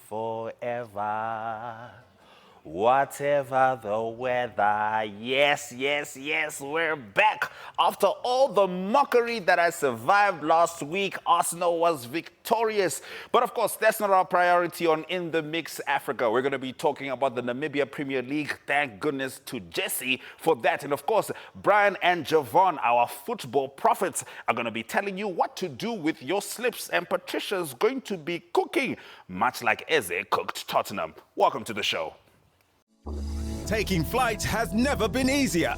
forever. Whatever the weather, yes, yes, yes, we're back. After all the mockery that I survived last week, Arsenal was victorious. But of course, that's not our priority on In the Mix Africa. We're going to be talking about the Namibia Premier League. Thank goodness to Jesse for that. And of course, Brian and Javon, our football prophets, are going to be telling you what to do with your slips. And Patricia's going to be cooking, much like Eze cooked Tottenham. Welcome to the show. Taking flight has never been easier.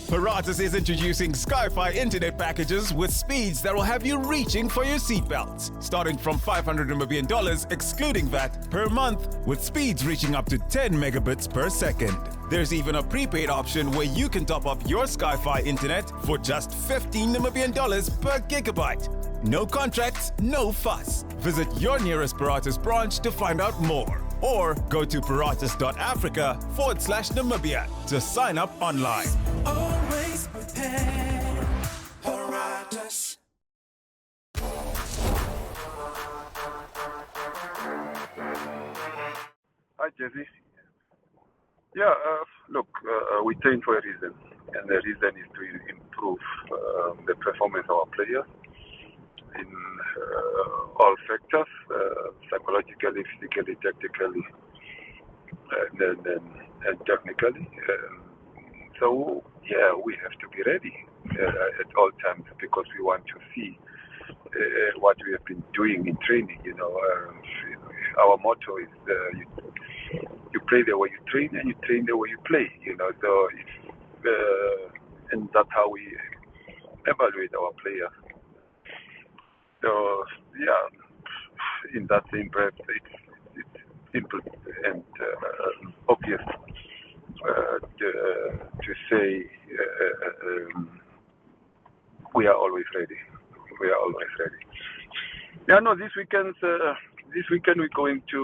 Paratus is introducing Sky-Fi internet packages with speeds that will have you reaching for your seatbelts, starting from $500 Namibian excluding VAT per month, with speeds reaching up to 10 megabits per second. There's even a prepaid option where you can top up your Sky-Fi internet for just $15 Namibian per gigabyte. No contracts, no fuss. Visit your nearest Paratus branch to find out more. Or go to paratus.africa/Namibia to sign up online. Always prepared, Paratus. Hi, Jesse. Yeah, look, we train for a reason, and the reason is to improve the performance of our players in all sectors, psychologically, physically, tactically, and technically. So, yeah, we have to be ready at all times because we want to see what we have been doing in training. Our motto is you play the way you train and you train the way you play. So and that's how we evaluate our players. So yeah, in that same breath, it's simple and obvious to say we are always ready. We are always ready. Yeah, no. This weekend we're going to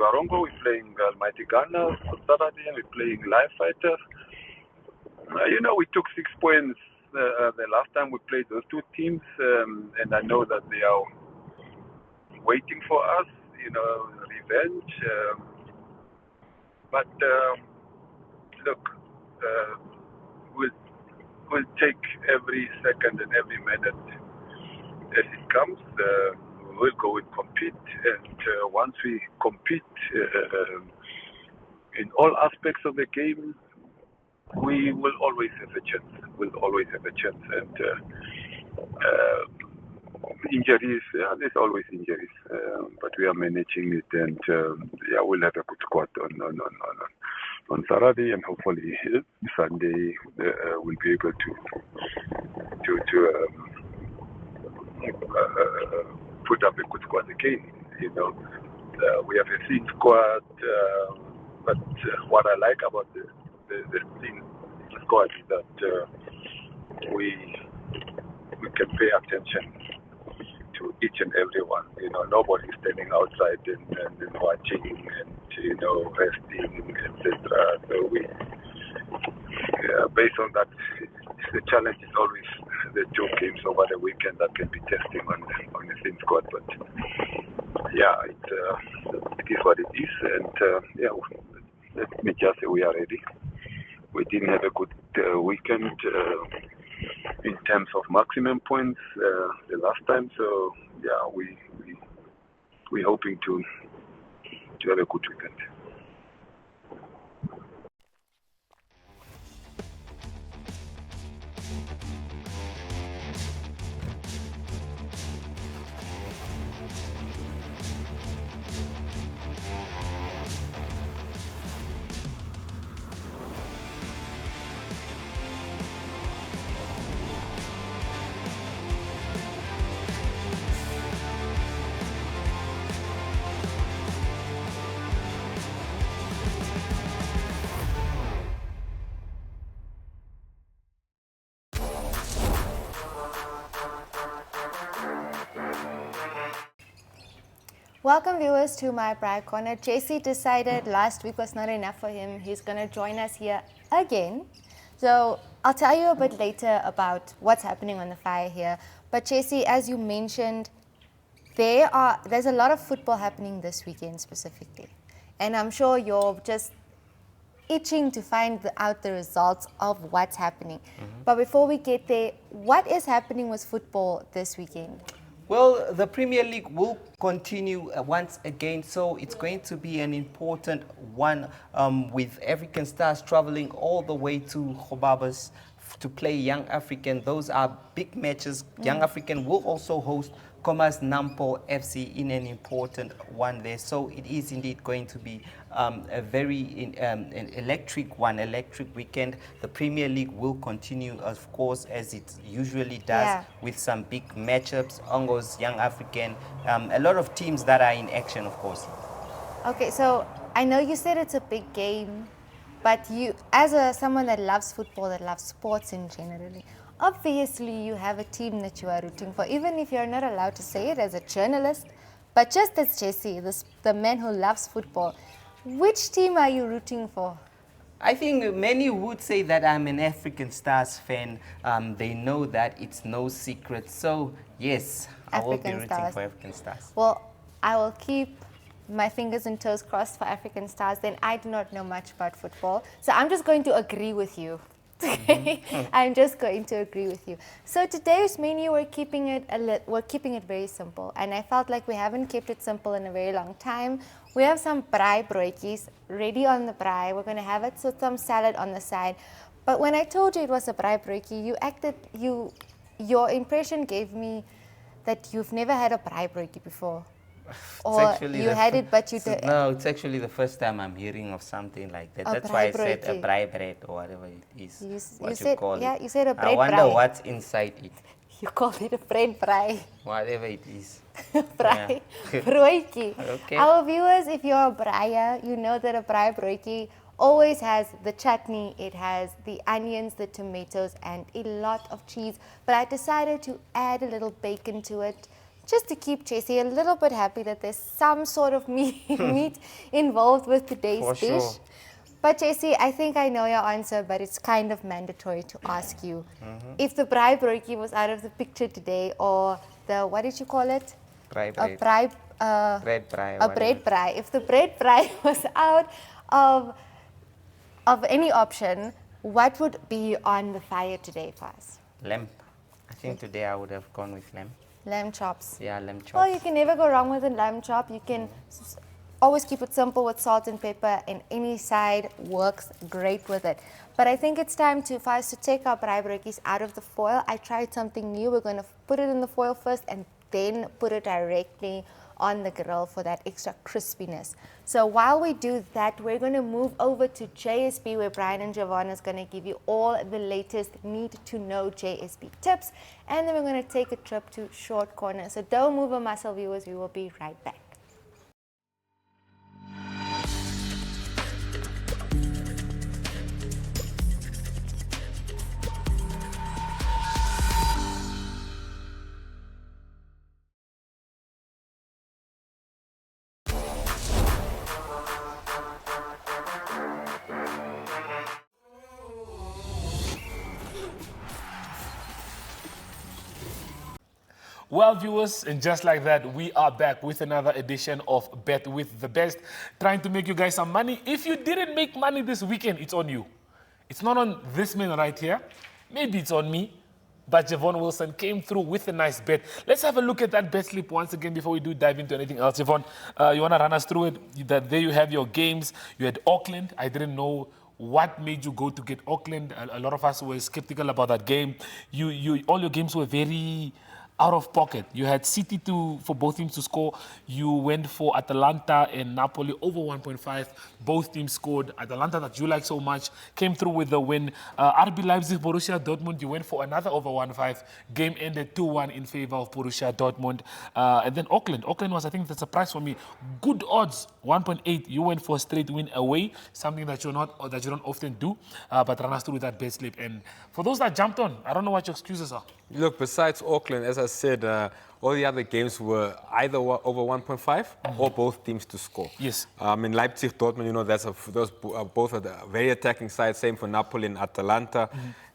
Arongo. We're playing Almighty Ghana on Saturday, and we're playing Live Fighters. We took 6 points the last time we played those two teams, and I know that they are waiting for us, revenge. But look, we'll take every second and every minute as it comes. We'll go and compete, and once we compete in all aspects of the game, we will always have a chance. We'll always have a chance. And injuries, there's always injuries, but we are managing it. And we'll have a good squad on Saturday, and hopefully Sunday we'll be able to put up a good squad again. We have a thin squad, but what I like about the thin squad is that we can pay attention to each and every one. Nobody's standing outside and watching and resting, etc. So based on that, the challenge is always the two games over the weekend that can be testing on the same squad. But yeah, it is what it is, and let me just say we are ready. We didn't have a good weekend in terms of maximum points the last time, so yeah, we're hoping to have a good weekend. Welcome viewers to my Pride Corner. JC decided last week was not enough for him. He's going to join us here again. So I'll tell you a bit later about what's happening on the fire here. But JC, as you mentioned, there's a lot of football happening this weekend specifically. And I'm sure you're just itching to find out the results of what's happening. But before we get there, what is happening with football this weekend? Well, the Premier League will continue once again, so it's going to be an important one with African Stars traveling all the way to Khobabas to play Young African. Those are big matches. Young African will also host Commerce Nampo FC in an important one there. So it is indeed going to be a very an electric weekend. The Premier League will continue, of course, as it usually does, with some big matchups, Ongos, Young African, a lot of teams that are in action, of course. Okay, so I know you said it's a big game, but you, as someone that loves football, that loves sports in generally, obviously you have a team that you are rooting for, even if you're not allowed to say it as a journalist. But just as Jesse, the man who loves football, which team are you rooting for? I think many would say that I'm an African Stars fan. They know that it's no secret. So yes, I will be rooting for African Stars. Well, I will keep my fingers and toes crossed for African Stars. Then I do not know much about football, so I'm just going to agree with you. I'm just going to agree with you. So today's menu, we're keeping it very simple, and I felt like we haven't kept it simple in a very long time. We have some braai broodjies ready on the braai. We're going to have it with some salad on the side. But when I told you it was a braai broodjie, your impression gave me that you've never had a braai broodjie before. Or you had it, but you did. No, it's actually the first time I'm hearing of something like that. That's why I said a braai bread or whatever it is. You said a bread I wonder braai. what's inside it. You called it a bread braai. Whatever it is. Braai broodjie. Okay. Our viewers, if you're a braaier, you know that a braai broodjie always has the chutney, it has the onions, the tomatoes, and a lot of cheese. But I decided to add a little bacon to it, just to keep Jesse a little bit happy that there's some sort of meat involved with today's dish. Sure. But Jesse, I think I know your answer, but it's kind of mandatory to ask you. If the braai broodjie was out of the picture today, or the, what did you call it? Bread Bread braai. a bread braai. If the bread braai was out of any option, what would be on the fire today for us? Lamb. I think today I would have gone with lamb. Lamb chops. Yeah, lamb chops. Well, you can never go wrong with a lamb chop. You can always keep it simple with salt and pepper, and any side works great with it. But I think it's time for us to take our braai broodjies out of the foil. I tried something new. We're going to put it in the foil first and then put it directly on the grill for that extra crispiness. So while we do that, we're going to move over to JSB, where Brian and Javon is going to give you all the latest need-to-know JSB tips. And then we're going to take a trip to Short Corner. So don't move a muscle, viewers. We will be right back. Well, viewers, and just like that, we are back with another edition of Bet with the Best, trying to make you guys some money. If you didn't make money this weekend, it's on you. It's not on this man right here. Maybe it's on me. But Javon Wilson came through with a nice bet. Let's have a look at that bet slip once again before we do dive into anything else. Javon, you want to run us through it? There you have your games. You had Auckland. I didn't know what made you go to get Auckland. A lot of us were skeptical about that game. All your games were very out of pocket. You had City for both teams to score. You went for Atalanta and Napoli over 1.5. Both teams scored. Atalanta, that you like so much, came through with the win. RB Leipzig, Borussia Dortmund, you went for another over 1.5. Game ended 2-1 in favor of Borussia Dortmund. And then Auckland. Auckland was, I think, the surprise for me. Good odds, 1.8. You went for a straight win away, something that you don't often do. But run us through that bet slip. And for those that jumped on, I don't know what your excuses are. Look, besides Auckland, as I said, all the other games were either over 1.5 or both teams to score. Yes. In Leipzig, Dortmund, those both are very attacking sides. Same for Napoli and Atalanta.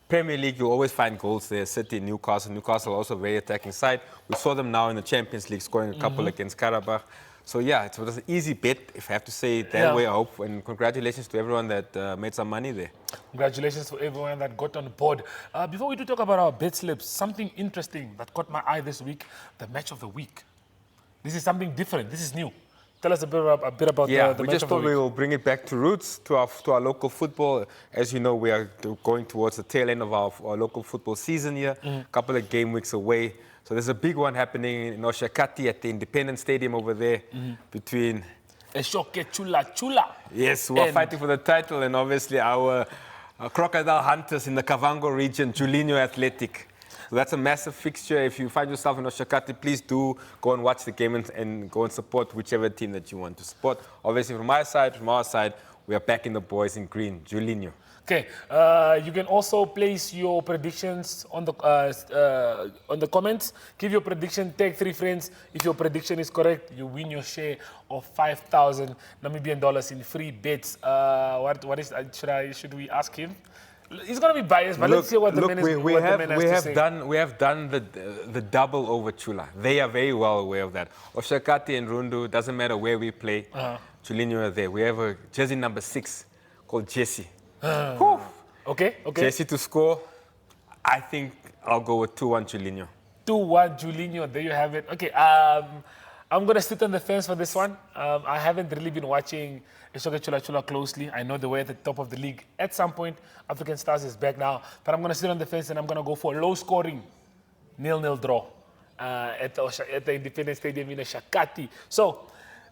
Premier League, you always find goals there. City, Newcastle. Newcastle also a very attacking side. We saw them now in the Champions League scoring a couple against Karabakh. So yeah, it was an easy bet, if I have to say it that Yeah. way, I hope. And congratulations to everyone that made some money there. Congratulations to everyone that got on board. Before we do talk about our bet slips, something interesting that caught my eye this week, the match of the week. This is something different. This is new. Tell us a bit about Yeah, the we match just of the thought week. we will bring it back to roots, to our local football. As you know, we are going towards the tail end of our local football season here, a couple of game weeks away. So there's a big one happening in Oshakati at the Independence Stadium over there between, Eshoke Chula Chula. yes, we're And- fighting for the title, and obviously our crocodile hunters in the Kavango region, Julinho Athletic. So that's a massive fixture. If you find yourself in Oshakati, please do go and watch the game and go and support whichever team that you want to support. Obviously, from my side, from our side, we are backing the boys in green, Julinho. Okay, you can also place your predictions on the comments. Give your prediction, tag 3 friends. If your prediction is correct, you win your share of 5,000 Namibian dollars in free bets. What is? Should we ask him? He's gonna be biased, but let's see what the man has to say. We have done the double over Chula. They are very well aware of that. Oshakati and Rundu, doesn't matter where we play. Julinho are there. We have a jersey number 6 called Jesse. Okay. Jesse to score. I think I'll go with 2-1 Julinho. 2-1 Julinho, there you have it. Okay, I'm going to sit on the fence for this one. I haven't really been watching Eshoke Chula Chula closely. I know they were at the top of the league. At some point, African Stars is back now. But I'm going to sit on the fence and I'm going to go for a low-scoring 0-0 draw at the Independence Stadium in Shakati. So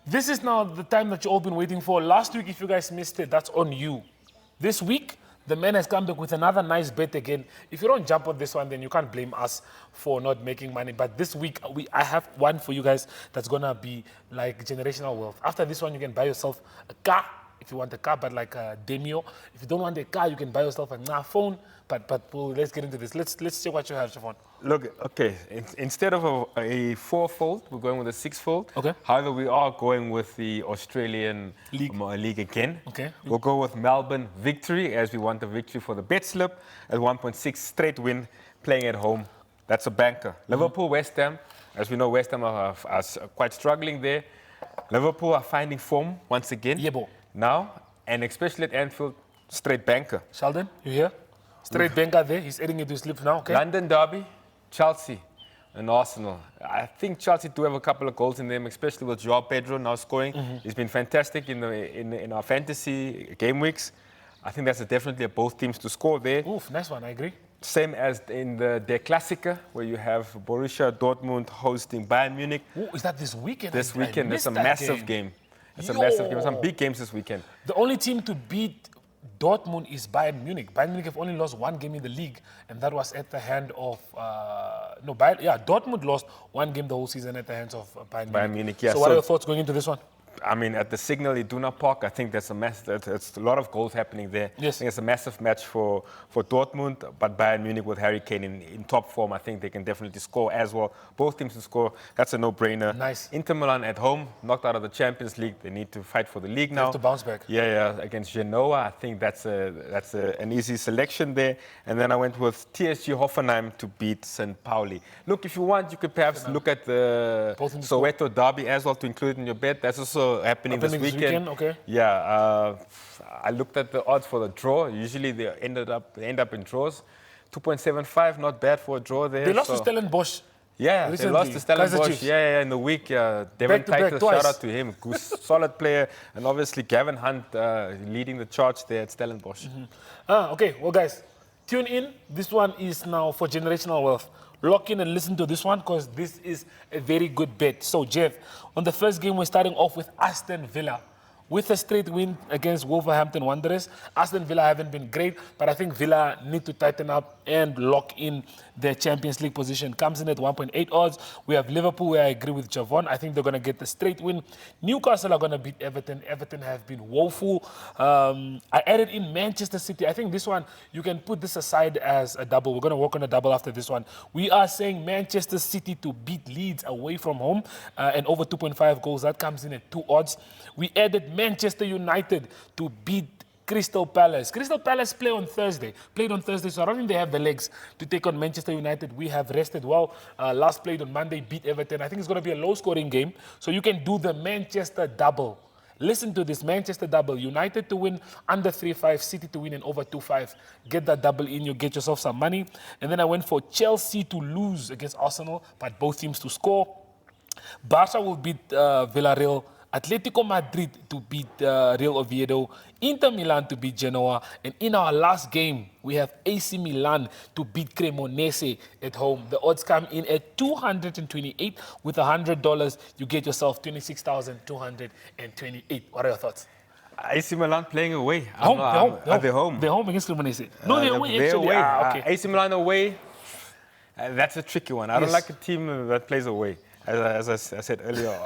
this is now the time that you've all been waiting for. Last week, if you guys missed it, that's on you. This week, the man has come back with another nice bet again. If you don't jump on this one, then you can't blame us for not making money. But this week, I have one for you guys that's going to be like generational wealth. After this one, you can buy yourself a car if you want a car, but like a Demio. If you don't want a car, you can buy yourself a phone. But let's get into this. Let's check what you have, Siobhan. Look, okay, instead of a 4-fold, we're going with a 6-fold. Okay. However, we are going with the Australian League. League again. Okay. We'll go with Melbourne victory, as we want a victory for the bet slip at 1.6 straight win, playing at home. That's a banker. Liverpool, West Ham. As we know, West Ham are quite struggling there. Liverpool are finding form once again. Yebo. Now, and especially at Anfield, straight banker. Sheldon, you here? Straight banker there. He's adding it to his lips now, okay? London derby, Chelsea and Arsenal. I think Chelsea do have a couple of goals in them, especially with Joao Pedro now scoring. He's been fantastic in our fantasy game weeks. I think that's definitely a both teams to score there. Oof, nice one. I agree. Same as in the Der Klassiker, where you have Borussia Dortmund hosting Bayern Munich. Ooh, is that this weekend? This I weekend, missed it's a that massive game. It's a massive game. Some big games this weekend. The only team to beat Dortmund is Bayern Munich. Bayern Munich have only lost one game in the league, and that was at the hand of Dortmund lost one game the whole season at the hands of Bayern Munich. yeah. So what are your thoughts going into this one? I mean, at the Signal Iduna Park, I think there's a lot of goals happening there. Yes. I think it's a massive match for Dortmund, but Bayern Munich with Harry Kane in top form, I think they can definitely score as well. Both teams can score. That's a no-brainer. Nice. Inter Milan at home, knocked out of the Champions League. They need to fight for the league now. have to bounce back. Yeah, against Genoa. I think that's an easy selection there. And then I went with TSG Hoffenheim to beat St. Pauli. Look, if you want, you could perhaps look at the Both teams Soweto derby as well to include in your bet. That's also happening this weekend. Okay. Yeah, I looked at the odds for the draw. Usually they end up in draws. 2.75, not bad for a draw there. They lost to Stellenbosch. Yeah, recently. they lost to Stellenbosch. Chiefs. Yeah, in the week. Devin Back-to-back Titus, twice. shout out to him. Solid player. And obviously Gavin Hunt leading the charge there at Stellenbosch. Okay, well, guys, tune in. This one is now for generational wealth. Lock in and listen to this one because this is a very good bet. So, Jeff, on the first game, we're starting off with Aston Villa. With a straight win against Wolverhampton Wanderers. Aston Villa haven't been great, but I think Villa need to tighten up and lock in their Champions League position. Comes in at 1.8 odds. We have Liverpool, where I agree with Javon. I think they're going to get the straight win. Newcastle are going to beat Everton. Everton have been woeful. I added in Manchester City. I think this one, you can put this aside as a double. We're going to work on a double after this one. We are saying Manchester City to beat Leeds away from home and over 2.5 goals. That comes in at 2 odds. We added Manchester United to beat Crystal Palace. Crystal Palace played on Thursday, so I don't think they have the legs to take on Manchester United. We have rested well. Last played on Monday, beat Everton. I think it's going to be a low-scoring game, so you can do the Manchester double. Listen to this, Manchester double. United to win under 3.5, City to win and over 2.5. Get that double in, you get yourself some money. And then I went for Chelsea to lose against Arsenal, but both teams to score. Barca will beat Villarreal. Atletico Madrid to beat Real Oviedo, Inter Milan to beat Genoa, and in our last game, we have AC Milan to beat Cremonese at home. The odds come in at 228. With $100, you get yourself 26,228. What are your thoughts? AC Milan playing away. They're home. They're home against Cremonese. No, they're away, They're actually. away. Okay. AC Milan away, that's a tricky one. I don't like a team that plays away, as I said earlier.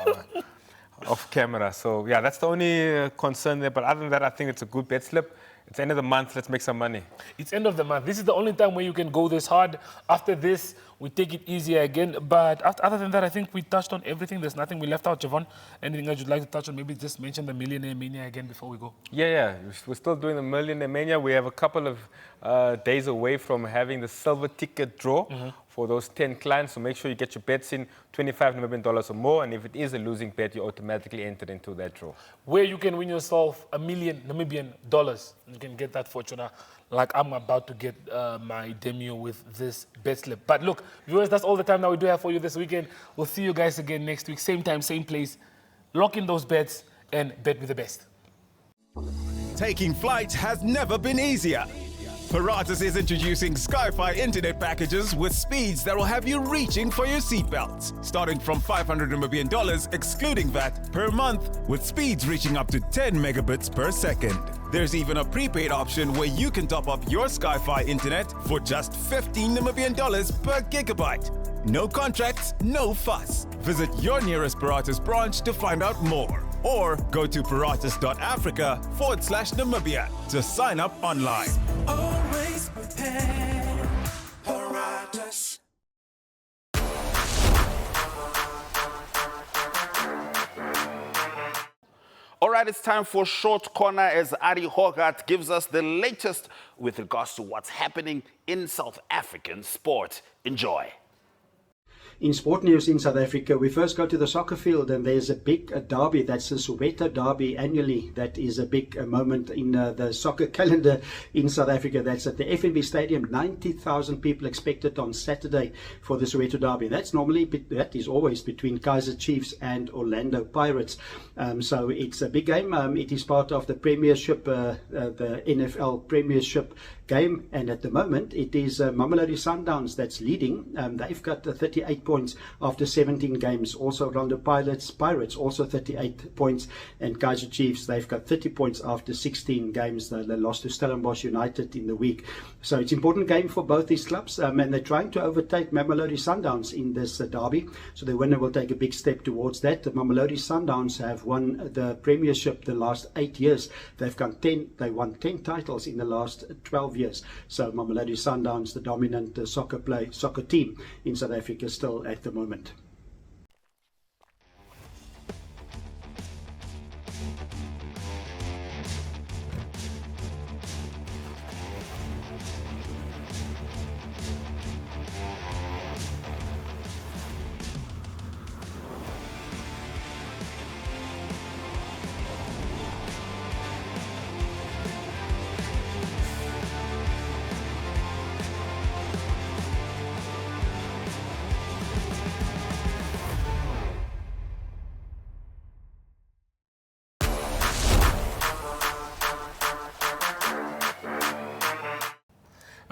Off camera. So, yeah, that's the only concern there. But other than that, I think it's a good bet slip. It's end of the month. Let's make some money. It's end of the month. This is the only time where you can go this hard. After this, we take it easier again. But other than that, I think we touched on everything. There's nothing we left out, Javon. Anything else you'd like to touch on? Maybe just mention the Millionaire Mania again before we go. Yeah. We're still doing the Millionaire Mania. We have a couple of days away from having the silver ticket draw for those 10 clients. So make sure you get your bets in, $25 Namibian or more. And if it is a losing bet, you automatically enter into that draw. Where you can win yourself $1 million Namibian. You can get that fortune like I'm about to get my Demio with this bet slip. But look, viewers, that's all the time that we do have for you this weekend. We'll see you guys again next week. Same time, same place. Lock in those bets and bet with the best. Taking flight has never been easier. Paratus is introducing Sky-Fi internet packages with speeds that will have you reaching for your seatbelts. Starting from $500 Namibian excluding VAT per month, with speeds reaching up to 10 megabits per second. There's even a prepaid option where you can top up your Sky-Fi internet for just $15 Namibian per gigabyte. No contracts, no fuss. Visit your nearest Paratus branch to find out more. Or go to paratus.africa/Namibia to sign up online. Always prepared. Paratus. All right, it's time for Short Corner as Ari Hogarth gives us the latest with regards to what's happening in South African sport. Enjoy. In sport news in South Africa, we first go to the soccer field, and there's a big derby. That's the Soweto derby annually. That is a big moment in the soccer calendar in South Africa. That's at the FNB Stadium. 90,000 people expected on Saturday for the Soweto derby. That is always between Kaizer Chiefs and Orlando Pirates. So it's a big game. It is part of the Premiership, the NFL Premiership game, and at the moment it is Mamelodi Sundowns that's leading. They've got 38 points after 17 games. Also Orlando Pirates also 38 points, and Kaizer Chiefs, they've got 30 points after 16 games. They lost to Stellenbosch United in the week. So it's an important game for both these clubs, and they're trying to overtake Mamelodi Sundowns in this derby. So the winner will take a big step towards that. The Mamelodi Sundowns have won the Premiership the last 8 years. They won 10 titles in the last 12 years. So Mamelodi Sundowns, the dominant soccer team in South Africa still at the moment.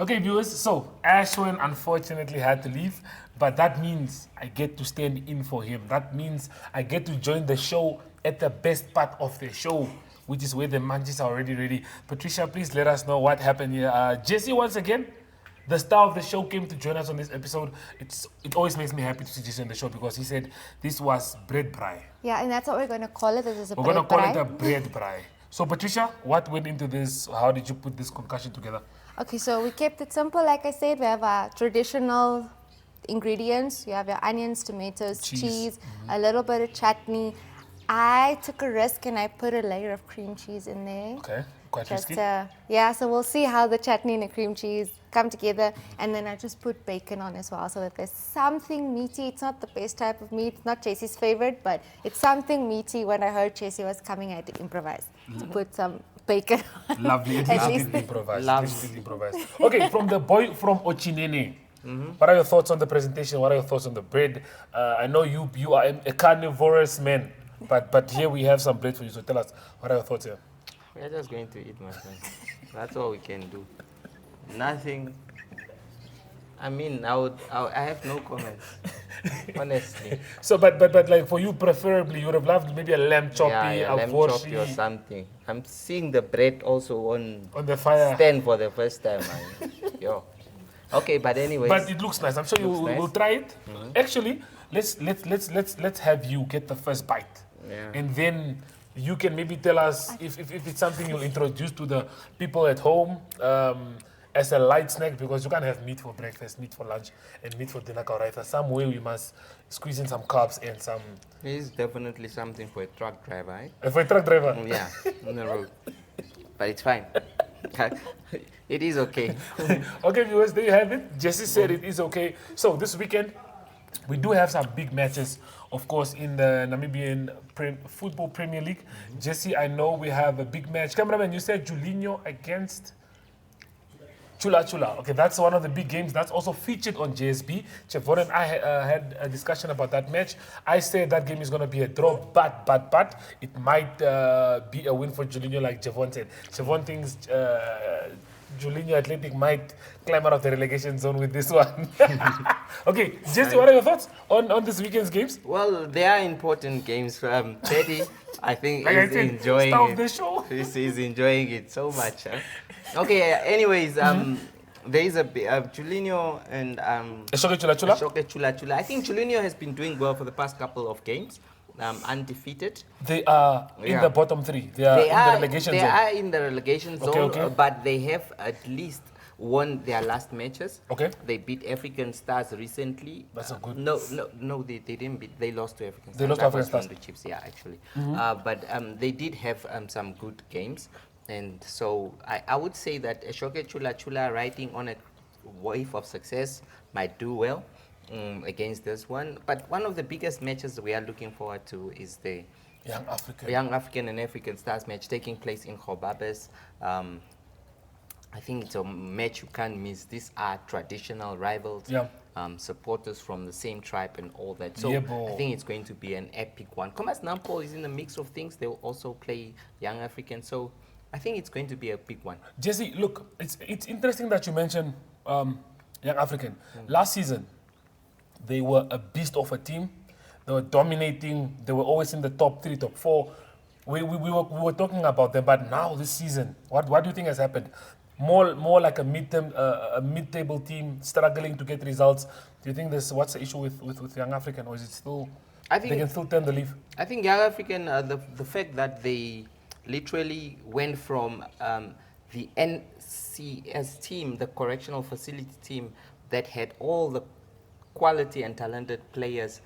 Okay, viewers, so Ashwin unfortunately had to leave, but that means I get to stand in for him. That means I get to join the show at the best part of the show, which is where the munchies are already ready. Patricia, please let us know what happened here. Jesse, once again, the star of the show, came to join us on this episode. It always makes me happy to see Jesse on the show because he said this was bread braai. Yeah, and that's what we're going to call it. This is a We're bread going to call braai. it a bread braai. So Patricia, what went into this? How did you put this concussion together? Okay, so we kept it simple. Like I said, we have our traditional ingredients. You have your onions, tomatoes, cheese, a little bit of chutney. I took a risk and I put a layer of cream cheese in there. Okay. Quite Just, risky. yeah, so we'll see how the chutney and the cream cheese come together. And then I just put bacon on as well so that there's something meaty. It's not the best type of meat, not Jesse's favorite, but it's something meaty. When I heard Jesse was coming, I had to improvise to put some bacon on. Lovely. At At least you least did improvise. Love. At least you did improvise. Okay, from the boy from Ochinene. What are your thoughts on the presentation? What are your thoughts on the bread? I know you are a carnivorous man, but here we have some bread for you. So tell us, what are your thoughts here? We're just going to eat, my friend. That's all we can do. Nothing. I mean, I have no comments. Honestly. So, but like for you, preferably, you would have loved maybe a lamb choppy, Yeah, a lamb choppy or vorshi something. I'm seeing the bread also on on the fire. stand for the first time, man. Yo. Okay, but anyways. But it looks nice. I'm sure you Looks nice. will try it. Actually, let's have you get the first bite, Yeah. and then you can maybe tell us if it's something you'll introduce to the people at home as a light snack, because you can't have meat for breakfast, meat for lunch, and meat for dinner. Right? Some way we must squeeze in some carbs and some. This is definitely something for a truck driver, eh? For a truck driver. Yeah, on the road. But it's fine. It is okay. Okay, viewers, there you have it. Jesse said it is okay. So this weekend, we do have some big matches, of course, in the Namibian Football Premier League. Jesse, I know we have a big match. Cameraman, you said Julinho against Chula Chula. Okay, that's one of the big games. That's also featured on JSB. Chevron and I had a discussion about that match. I said that game is going to be a draw, but it might be a win for Julinho, like Javon said. Javon thinks Julinho Athletic might climb out of the relegation zone with this one. Okay, Jesse, what are your thoughts on this weekend's games? Well, they are important games. Teddy, I think, Like I is said, enjoying star of it. the show. He's enjoying it so much. Huh? Okay, anyways, there is a Julinho and Eshoke Chula Chula? Ashoke Chula Chula. I think Julinho has been doing well for the past couple of games. Undefeated. They are in Yeah. the bottom three. They are in the relegation they zone. are in the relegation zone, Okay, okay. but they have at least won their last matches. Okay. They beat African Stars recently. That's a good- No, they didn't beat. They lost to African Stars. They lost to That African was from Stars. the Chiefs, yeah, actually. But they did have some good games. And so I would say that Ashoke Chula Chula, riding on a wave of success, might do well against this one. But one of the biggest matches we are looking forward to is the Young Africa. Young African and African Stars match taking place in Khobabes. I think it's a match you can't miss. These are traditional rivals, Yeah. supporters from the same tribe and all that. So Yeah, boy. I think it's going to be an epic one. Commerce Nampo is in the mix of things. They will also play Young African. So I think it's going to be a big one. Jesse, look, it's interesting that you mentioned Young African. Last season, they were a beast of a team. They were dominating. They were always in the top 3, top 4. We were talking about them, but now this season, what do you think has happened? More like a mid-table team struggling to get results. Do you think what's the issue with Young African, or is it still? I think they can still turn the leaf. I think Young African, the fact that they literally went from the NCS team, the correctional facility team, that had all the quality and talented players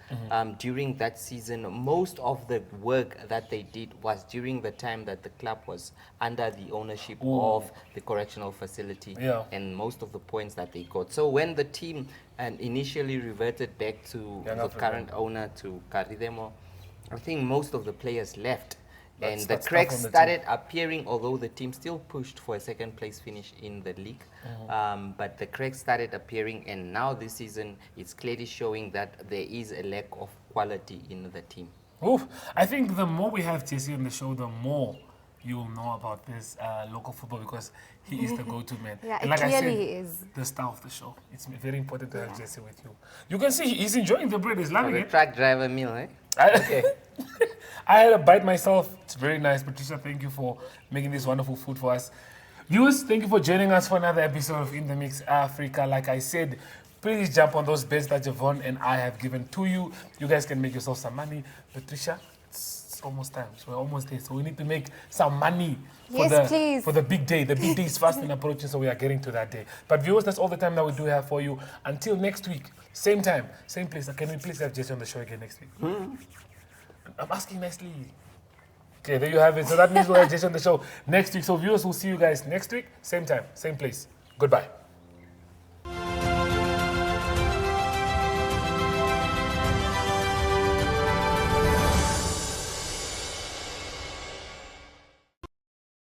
during that season. Most of the work that they did was during the time that the club was under the ownership of the correctional facility, Yeah. and most of the points that they got. So when the team initially reverted back to Young the African. current owner, to Karidemo, I think most of the players left. And the That's tough cracks on the team. started appearing, although the team still pushed for a second place finish in the league. But the cracks started appearing, and now this season it's clearly showing that there is a lack of quality in the team. Oof. I think the more we have Jesse on the show, the more you'll know about this local football, because he is the go-to man. Yeah, And like I clearly said, he is. the star of the show. It's very important to have Jesse with you. You can see he's enjoying the bread. He's loving The it. truck driver meal, eh? I, I had a bite myself. It's very nice. Patricia, thank you for making this wonderful food for us. Viewers, thank you for joining us for another episode of In the Mix Africa. Like I said, please jump on those bets that Javon and I have given to you. You guys can make yourself some money. Patricia, it's almost time. So we're almost there. So we need to make some money for, Yes, please. for the big day. The big day is fast and approaching, so we are getting to that day. But viewers, that's all the time that we do have for you. Until next week, same time, same place. Can we please have Jesse on the show again next week? I'm asking nicely. Okay, there you have it. So that means we'll have Jason on the show next week. So viewers, we'll see you guys next week, same time, same place. Goodbye.